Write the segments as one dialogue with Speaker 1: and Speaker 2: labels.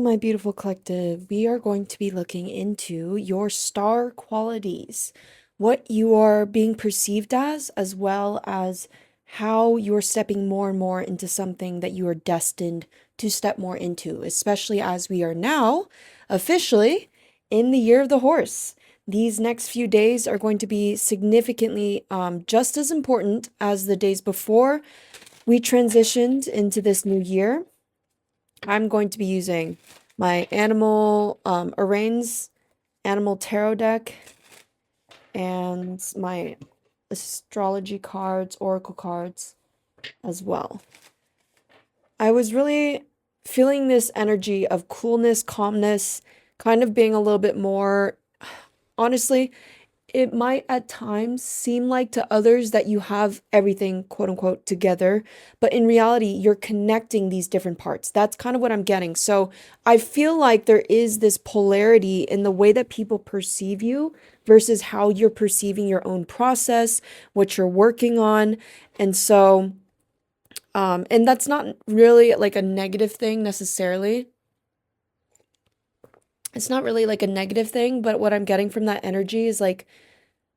Speaker 1: my beautiful collective, we are going to be looking into your star qualities, what you are being perceived as well as how you're stepping more and more into something that you are destined to step more into, especially as we are now officially in the year of the horse. These next few days are going to be significantly just as important as the days before we transitioned into this new year. I'm going to be using my animal Arraigns animal tarot deck and my astrology cards, oracle cards as well. I was really feeling this energy of coolness, calmness, kind of being a little bit more, honestly, it might at times seem like to others that you have everything quote unquote together, but in reality, you're connecting these different parts. That's kind of what I'm getting. So I feel like there is this polarity in the way that people perceive you versus how you're perceiving your own process, what you're working on. And so, and that's not really like a negative thing necessarily. It's not really like a negative thing, but what I'm getting from that energy is like,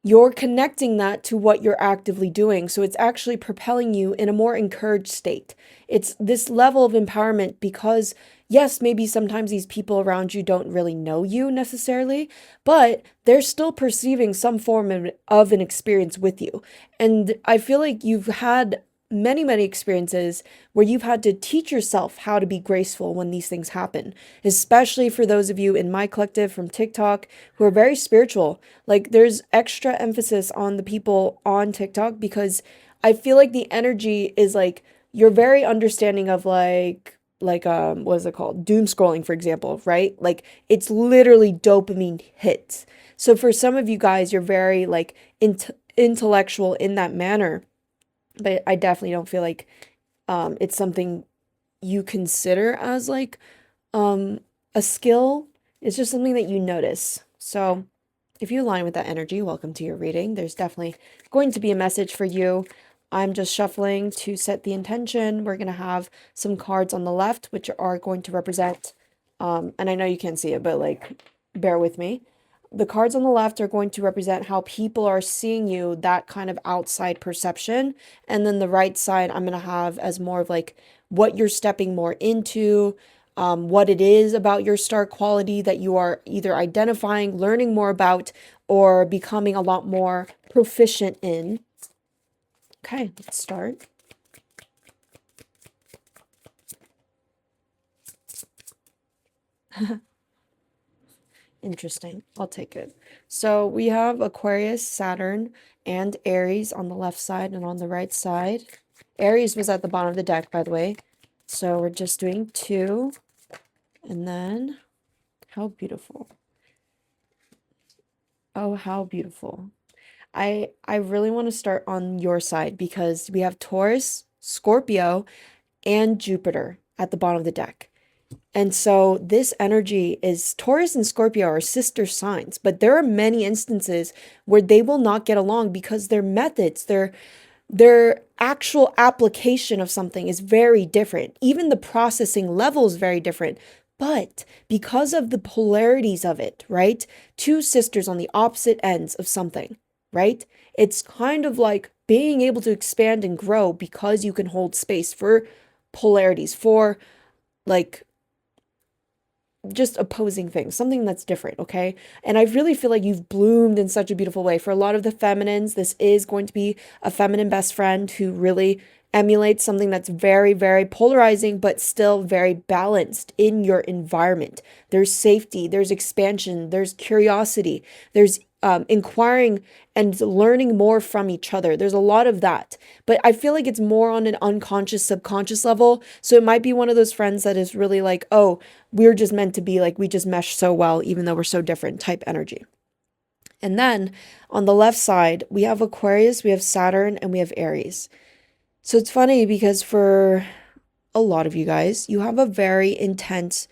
Speaker 1: you're connecting that to what you're actively doing. So it's actually propelling you in a more encouraged state. It's this level of empowerment because, yes, maybe sometimes these people around you don't really know you necessarily, but they're still perceiving some form of an experience with you. And I feel like you've had many, many experiences where you've had to teach yourself how to be graceful when these things happen, especially for those of you in my collective from TikTok who are very spiritual. Like, there's extra emphasis on the people on TikTok because I feel like the energy is like you're very understanding of what is it called? Doom scrolling, for example, right? Like it's literally dopamine hits. So for some of you guys, you're very like intellectual in that manner, but I definitely don't feel like it's something you consider as like um a skill. It's just something that you notice. So if you align with that energy, welcome to your reading. There's definitely going to be a message for you. I'm just shuffling to set the intention. We're going to have some cards on the left, which are going to represent, and I know you can't see it, but like, bear with me. The cards on the left are going to represent how people are seeing you, that kind of outside perception. And then the right side, I'm going to have as more of like what you're stepping more into, what it is about your star quality that you are either identifying, learning more about, or becoming a lot more proficient in. Okay, let's start. Interesting. I'll take it. So we have Aquarius, Saturn, and Aries on the left side and on the right side. Aries was at the bottom of the deck, by the way. So we're just doing two. And then, how beautiful. Oh, how beautiful. I really want to start on your side because we have Taurus, Scorpio, and Jupiter at the bottom of the deck. And so this energy is Taurus and Scorpio are sister signs, but there are many instances where they will not get along because their methods, their actual application of something is very different. Even the processing level is very different. But because of the polarities of it, right? Two sisters on the opposite ends of something, right? It's kind of like being able to expand and grow because you can hold space for polarities, for like just opposing things, something that's different, okay? And I really feel like you've bloomed in such a beautiful way. For a lot of the feminines, this is going to be a feminine best friend who really emulates something that's very, very polarizing, but still very balanced in your environment. There's safety, there's expansion, there's curiosity, there's inquiring and learning more from each other. There's a lot of that. But I feel like it's more on an unconscious, subconscious level. So it might be one of those friends that is really like, oh, we're just meant to be like, we just mesh so well, even though we're so different type energy. And then on the left side, we have Aquarius, we have Saturn, and we have Aries. So it's funny because for a lot of you guys, you have a very intense,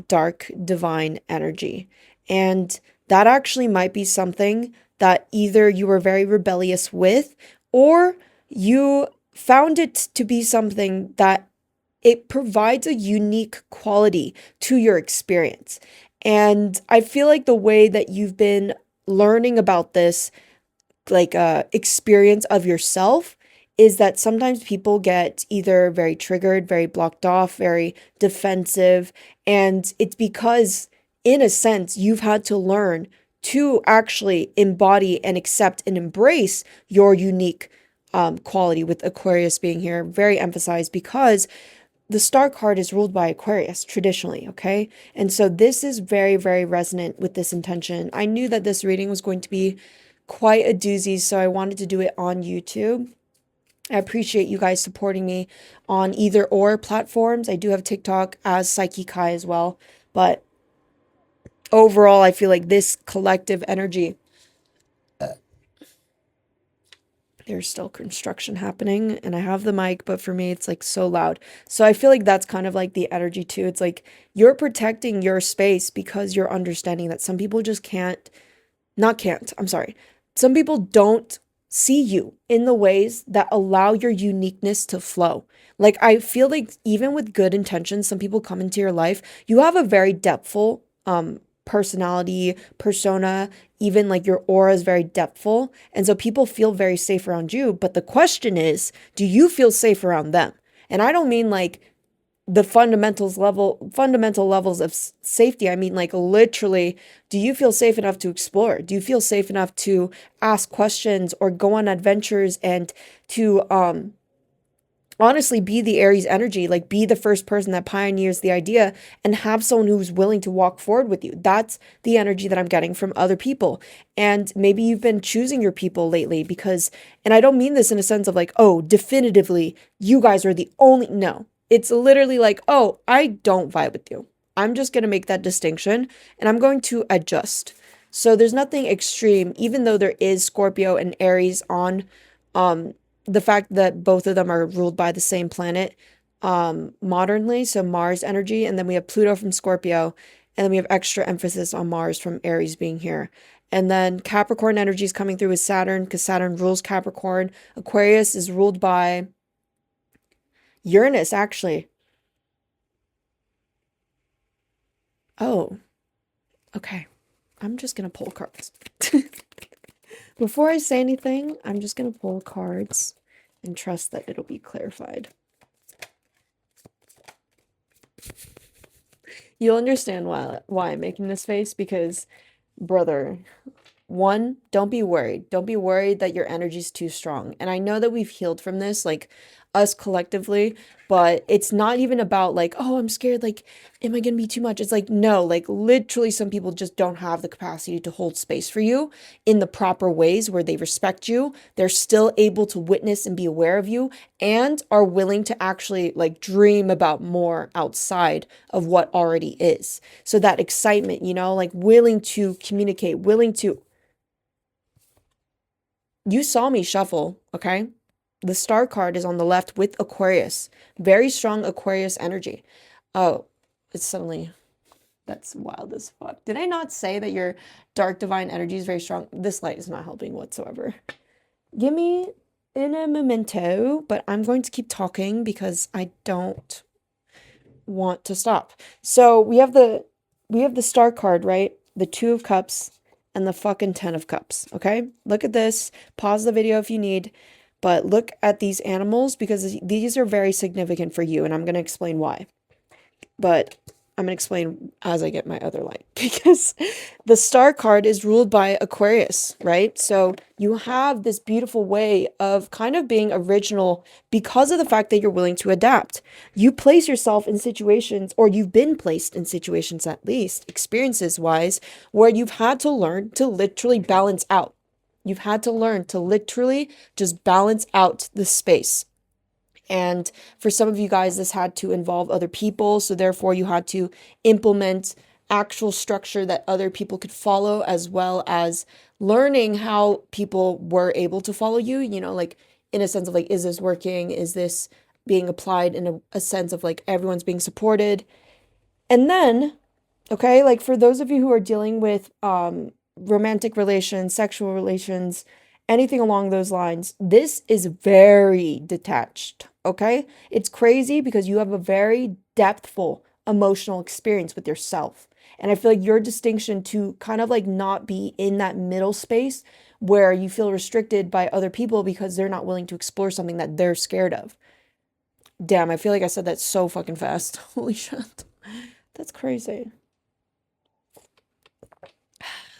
Speaker 1: dark, divine energy. And that actually might be something that either you were very rebellious with or you found it to be something that it provides a unique quality to your experience. And I feel like the way that you've been learning about this, like experience of yourself, is that sometimes people get either very triggered, very blocked off, very defensive, and it's because in a sense you've had to learn to actually embody and accept and embrace your unique quality, with Aquarius being here very emphasized because the star card is ruled by Aquarius traditionally, okay? And so this is very, very resonant with this intention. I knew that this reading was going to be quite a doozy, so I wanted to do it on YouTube. I appreciate you guys supporting me on either or platforms. I do have TikTok as Psyche Kai as well, but overall, I feel like this collective energy, there's still construction happening and I have the mic, but for me, it's like so loud. So I feel like that's kind of like the energy too. It's like you're protecting your space because you're understanding that some people just I'm sorry. Some people don't see you in the ways that allow your uniqueness to flow. Like, I feel like even with good intentions, some people come into your life, you have a very depthful personality, persona, even like your aura is very depthful. And so people feel very safe around you. But the question is, do you feel safe around them? And I don't mean like the fundamental levels of safety. I mean, like, literally, do you feel safe enough to explore? Do you feel safe enough to ask questions or go on adventures and to honestly be the Aries energy, like be the first person that pioneers the idea and have someone who's willing to walk forward with you? That's the energy that I'm getting from other people. And maybe you've been choosing your people lately because, and I don't mean this in a sense of like, oh, definitively, you guys are the only, no. It's literally like, oh, I don't vibe with you. I'm just going to make that distinction and I'm going to adjust. So there's nothing extreme, even though there is Scorpio and Aries on the fact that both of them are ruled by the same planet modernly, so Mars energy, and then we have Pluto from Scorpio, and then we have extra emphasis on Mars from Aries being here. And then Capricorn energy is coming through with Saturn because Saturn rules Capricorn. Aquarius is ruled by Uranus, actually. Oh, okay. I'm just going to pull cards. Before I say anything, I'm just going to pull cards and trust that it'll be clarified. You'll understand why I'm making this face because, brother, one, don't be worried. Don't be worried that your energy's too strong. And I know that we've healed from this, like us collectively, but it's not even about like, oh, I'm scared. Like, am I going to be too much? It's like, no, like literally some people just don't have the capacity to hold space for you in the proper ways where they respect you. They're still able to witness and be aware of you and are willing to actually like dream about more outside of what already is. So that excitement, you know, like willing to communicate, willing to, you saw me shuffle, okay? The star card is on the left with Aquarius. Very strong Aquarius energy. Oh, it's suddenly, that's wild as fuck. Did I not say that your dark divine energy is very strong? This light is not helping whatsoever. Give me in a memento, but I'm going to keep talking because I don't want to stop. So we have the star card, right? The Two of Cups and the fucking 10 of Cups, okay? Look at this. Pause the video if you need, but look at these animals because these are very significant for you, and I'm going to explain why. But I'm going to explain as I get my other light because the star card is ruled by Aquarius, right? So you have this beautiful way of kind of being original because of the fact that you're willing to adapt. You place yourself in situations, or you've been placed in situations at least, experiences wise, where you've had to learn to literally balance out. You've had to learn to literally just balance out the space. And for some of you guys, this had to involve other people. So therefore, you had to implement actual structure that other people could follow, as well as learning how people were able to follow you, you know, like in a sense of like, is this working? Is this being applied in a sense of like everyone's being supported? And then, okay, like for those of you who are dealing with romantic relations, sexual relations, anything along those lines. This is very detached, okay? It's crazy because you have a very depthful emotional experience with yourself. And I feel like your distinction to kind of like not be in that middle space where you feel restricted by other people because they're not willing to explore something that they're scared of. Damn, I feel like I said that so fucking fast. Holy shit. That's crazy.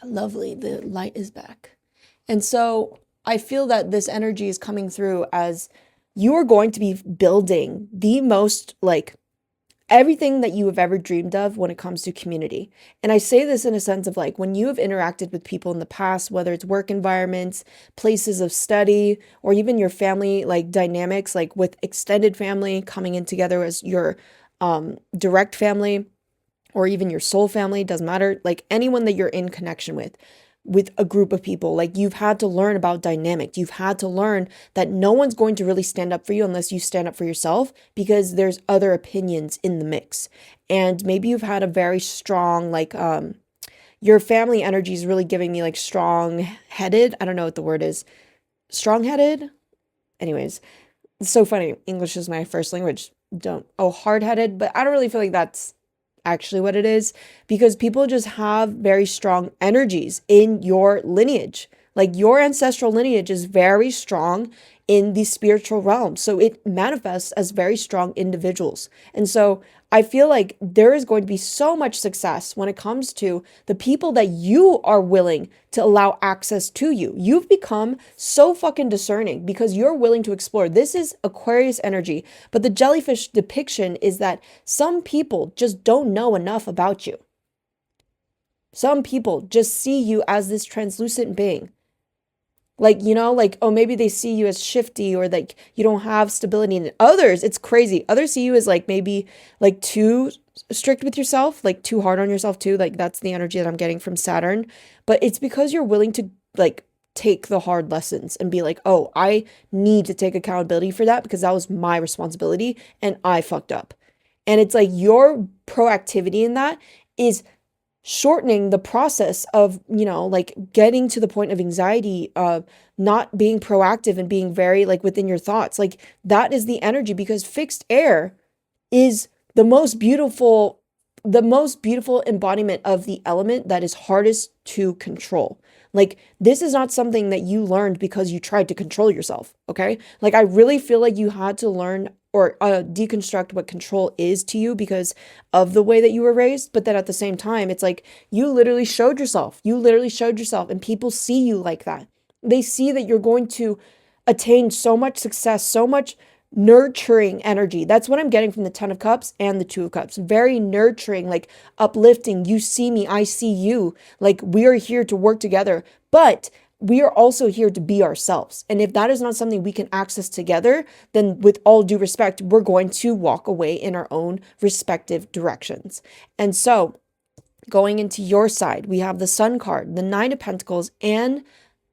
Speaker 1: Lovely. The light is back. And so I feel that this energy is coming through as you are going to be building the most like everything that you have ever dreamed of when it comes to community. And I say this in a sense of like when you have interacted with people in the past, whether it's work environments, places of study, or even your family like dynamics, like with extended family coming in together as your direct family or even your soul family, doesn't matter, like anyone that you're in connection with a group of people, like you've had to learn about dynamics. You've had to learn that no one's going to really stand up for you unless you stand up for yourself because there's other opinions in the mix. And maybe you've had a very strong, like, your family energy is really giving me like strong headed. I don't know what the word is. Strong headed. Anyways, it's so funny. English is my first language. Hard headed, but I don't really feel like that's actually what it is because people just have very strong energies in your lineage. Like your ancestral lineage is very strong in the spiritual realm. So it manifests as very strong individuals. And so I feel like there is going to be so much success when it comes to the people that you are willing to allow access to you. You've become so fucking discerning because you're willing to explore. This is Aquarius energy, but the jellyfish depiction is that some people just don't know enough about you. Some people just see you as this translucent being. Like, you know, like, oh, maybe they see you as shifty or like you don't have stability. And others, it's crazy. Others see you as like maybe like too strict with yourself, like too hard on yourself too. Like that's the energy that I'm getting from Saturn. But it's because you're willing to like take the hard lessons and be like, oh, I need to take accountability for that because that was my responsibility and I fucked up. And it's like your proactivity in that is shortening the process of, you know, like getting to the point of anxiety, not being proactive and being very like within your thoughts. Like that is the energy because fixed air is the most beautiful embodiment of the element that is hardest to control. Like this is not something that you learned because you tried to control yourself, okay? Like I really feel like you had to learn or deconstruct what control is to you because of the way that you were raised. But then at the same time, it's like you literally showed yourself. You literally showed yourself and people see you like that. They see that you're going to attain so much success, so much nurturing energy. That's what I'm getting from the 10 of Cups and the 2 of Cups. Very nurturing, like uplifting. You see me, I see you. Like we are here to work together, but we are also here to be ourselves. And if that is not something we can access together, then with all due respect, we're going to walk away in our own respective directions. And so going into your side, we have the Sun card, the 9 of Pentacles, and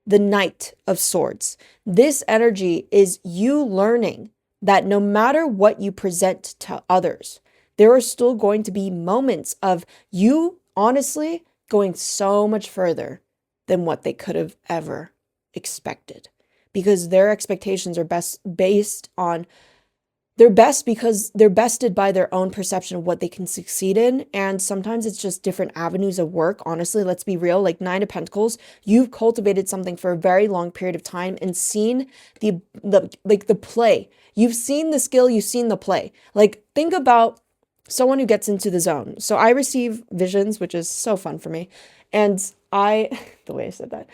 Speaker 1: the Knight of Swords. This energy is you learning that no matter what you present to others, there are still going to be moments of you honestly going so much further than what they could have ever expected. Because their expectations are best because they're bested by their own perception of what they can succeed in. And sometimes it's just different avenues of work. Honestly, let's be real, like 9 of Pentacles, you've cultivated something for a very long period of time and seen the play. You've seen the skill, you've seen the play. Like think about someone who gets into the zone. So I receive visions, which is so fun for me. And the way I said that,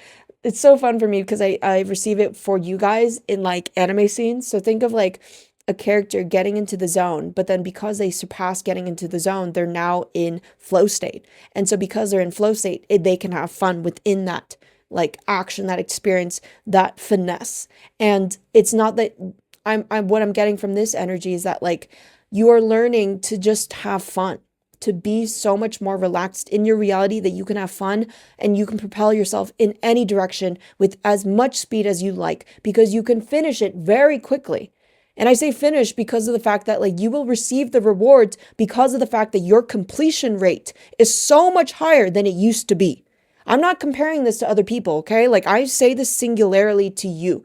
Speaker 1: it's so fun for me because I receive it for you guys in like anime scenes. So think of like a character getting into the zone, but then because they surpass getting into the zone, they're now in flow state. And so because they're in flow state, they can have fun within that like action, that experience, that finesse. And it's not that what I'm getting from this energy is that like you are learning to just have fun, to be so much more relaxed in your reality that you can have fun and you can propel yourself in any direction with as much speed as you like because you can finish it very quickly. And I say finish because of the fact that like you will receive the rewards because of the fact that your completion rate is so much higher than it used to be. I'm not comparing this to other people, okay? Like, I say this singularly to you.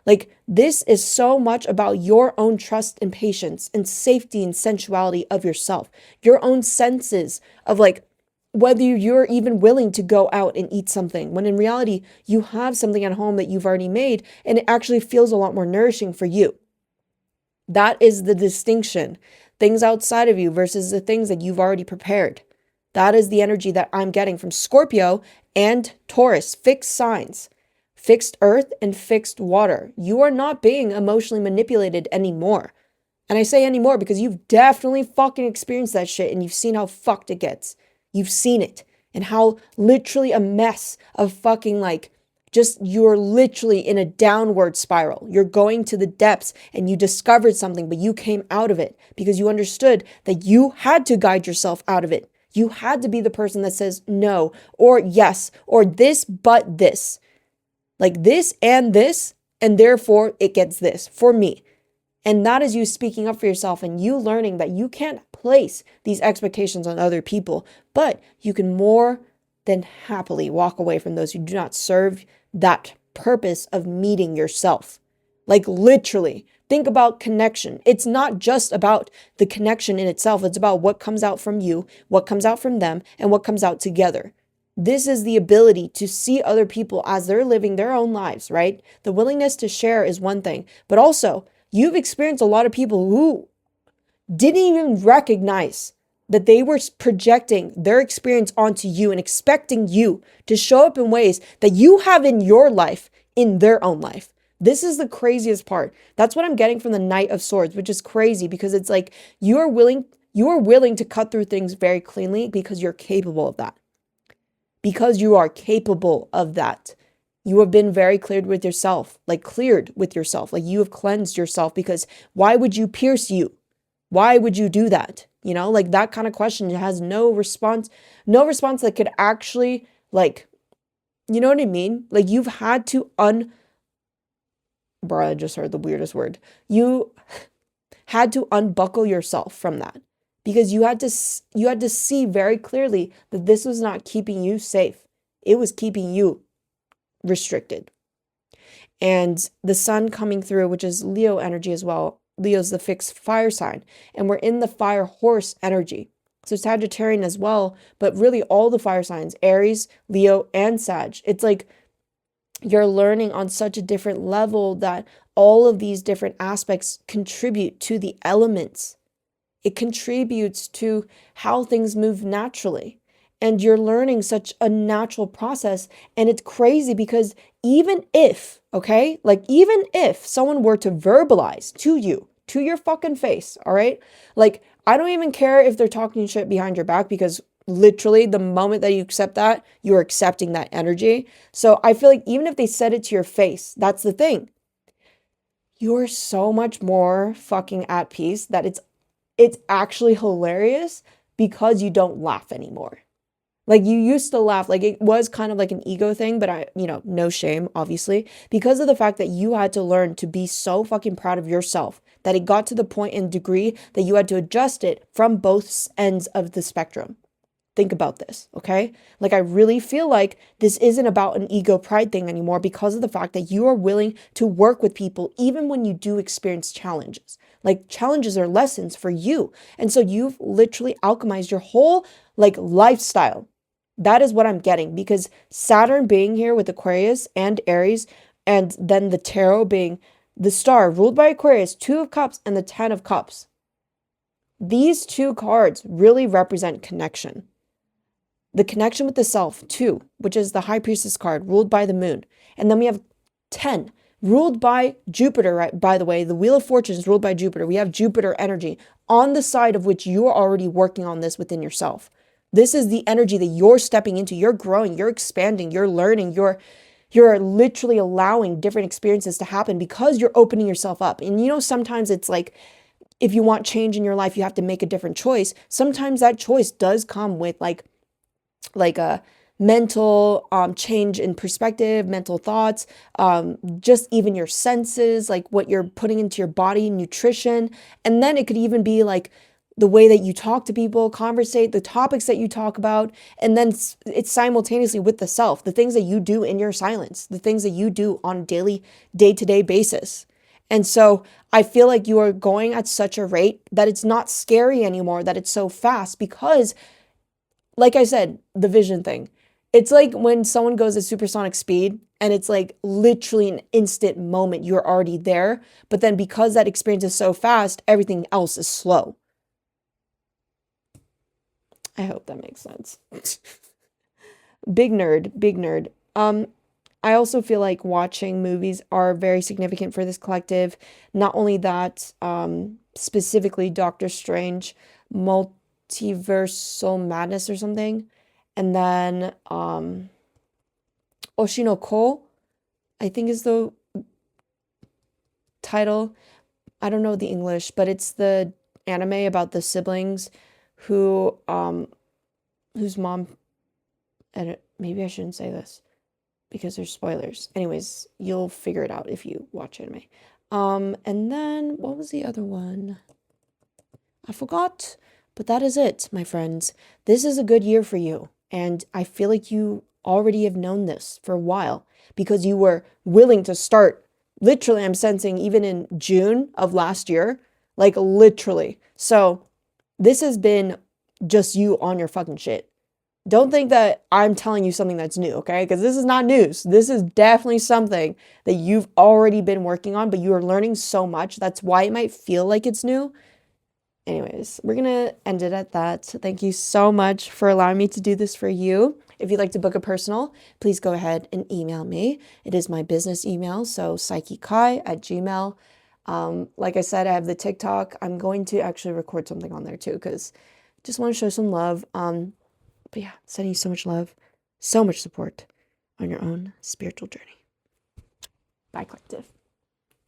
Speaker 1: Like, this is so much about your own trust and patience and safety and sensuality of yourself, your own senses of like whether you're even willing to go out and eat something when in reality you have something at home that you've already made and it actually feels a lot more nourishing for you. That is the distinction. Things outside of you versus the things that you've already prepared. That is the energy that I'm getting from Scorpio and Taurus, fixed signs, fixed earth and fixed water. You are not being emotionally manipulated anymore. And I say anymore because you've definitely fucking experienced that shit and you've seen how fucked it gets. You've seen it and how literally a mess of fucking like just you're literally in a downward spiral. You're going to the depths and you discovered something, but you came out of it because you understood that you had to guide yourself out of it. You had to be the person that says no or yes or this, but this. Like this, and therefore it gets this for me. And that is you speaking up for yourself and you learning that you can't place these expectations on other people, but you can more than happily walk away from those who do not serve that purpose of meeting yourself. Like literally, think about connection. It's not just about the connection in itself. It's about what comes out from you, what comes out from them, and what comes out together. This is the ability to see other people as they're living their own lives, right? The willingness to share is one thing, but also you've experienced a lot of people who didn't even recognize that they were projecting their experience onto you and expecting you to show up in ways that you have in your life, in their own life. This is the craziest part. That's what I'm getting from the Knight of Swords, which is crazy because it's like you are willing to cut through things very cleanly because you're capable of that. Because you are capable of that. You have been very cleared with yourself, like you have cleansed yourself because why would you pierce you? Why would you do that? You know, like that kind of question has no response that could actually like, you know what I mean? Like you've had to bro, I just heard the weirdest word. You had to unbuckle yourself from that because you had to see very clearly that this was not keeping you safe. It was keeping you restricted. And the sun coming through, which is Leo energy as well. Leo's the fixed fire sign, and we're in the fire horse energy. So Sagittarian as well, but really all the fire signs, Aries, Leo, and Sag. It's like you're learning on such a different level that all of these different aspects contribute to the elements. It contributes to how things move naturally. And you're learning such a natural process. And it's crazy because even if someone were to verbalize to you, to your fucking face, all right? Like, I don't even care if they're talking shit behind your back because literally the moment that you accept that, you're accepting that energy. So I feel like even if they said it to your face, that's the thing. You're so much more fucking at peace that it's actually hilarious because you don't laugh anymore. Like you used to laugh, like it was kind of like an ego thing, but no shame, obviously, because of the fact that you had to learn to be so fucking proud of yourself that it got to the point and degree that you had to adjust it from both ends of the spectrum. Think about this, okay? Like I really feel like this isn't about an ego pride thing anymore because of the fact that you are willing to work with people even when you do experience challenges. Like challenges are lessons for you. And so you've literally alchemized your whole like lifestyle. That is what I'm getting because Saturn being here with Aquarius and Aries, and then the tarot being the star ruled by Aquarius, 2 of Cups and the 10 of Cups. These two cards really represent connection. The connection with the self, 2, which is the High Priestess card ruled by the moon. And then we have 10 ruled by Jupiter, right? By the way, the Wheel of Fortune is ruled by Jupiter. We have Jupiter energy on the side of which you are already working on this within yourself. This is the energy that you're stepping into. You're growing, you're expanding, you're learning, you're literally allowing different experiences to happen because you're opening yourself up. And sometimes it's like, if you want change in your life, you have to make a different choice. Sometimes that choice does come with like a mental change in perspective, mental thoughts, just even your senses, like what you're putting into your body, nutrition. And then it could even be like the way that you talk to people, conversate, the topics that you talk about, and then it's simultaneously with the self, the things that you do in your silence, the things that you do on a daily, day-to-day basis. And so I feel like you are going at such a rate that it's not scary anymore, that it's so fast because, like I said, the vision thing. It's like when someone goes at supersonic speed and it's like literally an instant moment, you're already there. But then because that experience is so fast, everything else is slow. I hope that makes sense. Big nerd, big nerd. I also feel like watching movies are very significant for this collective. Not only that, specifically Doctor Strange, Multiversal Madness or something, and then Oshinoko, I think is the title. I don't know the English, but it's the anime about the siblings who whose mom, and maybe I shouldn't say this because there's spoilers. Anyways, you'll figure it out if you watch anime. And then what was the other one? I forgot, but that is it, my friends. This is a good year for you, and I feel like you already have known this for a while because you were willing to start. Literally, I'm sensing even in June of last year, like literally. So this has been just you on your fucking shit. Don't think that I'm telling you something that's new, okay? Because this is not news. This is definitely something that you've already been working on, but you are learning so much. That's why it might feel like it's new. Anyways, we're going to end it at that. Thank you so much for allowing me to do this for you. If you'd like to book a personal, please go ahead and email me. It is my business email, so psychekai@gmail. Like I said, I have the TikTok. I'm going to actually record something on there too because just want to show some love. But yeah, sending you so much love, so much support on your own spiritual journey. Bye, collective.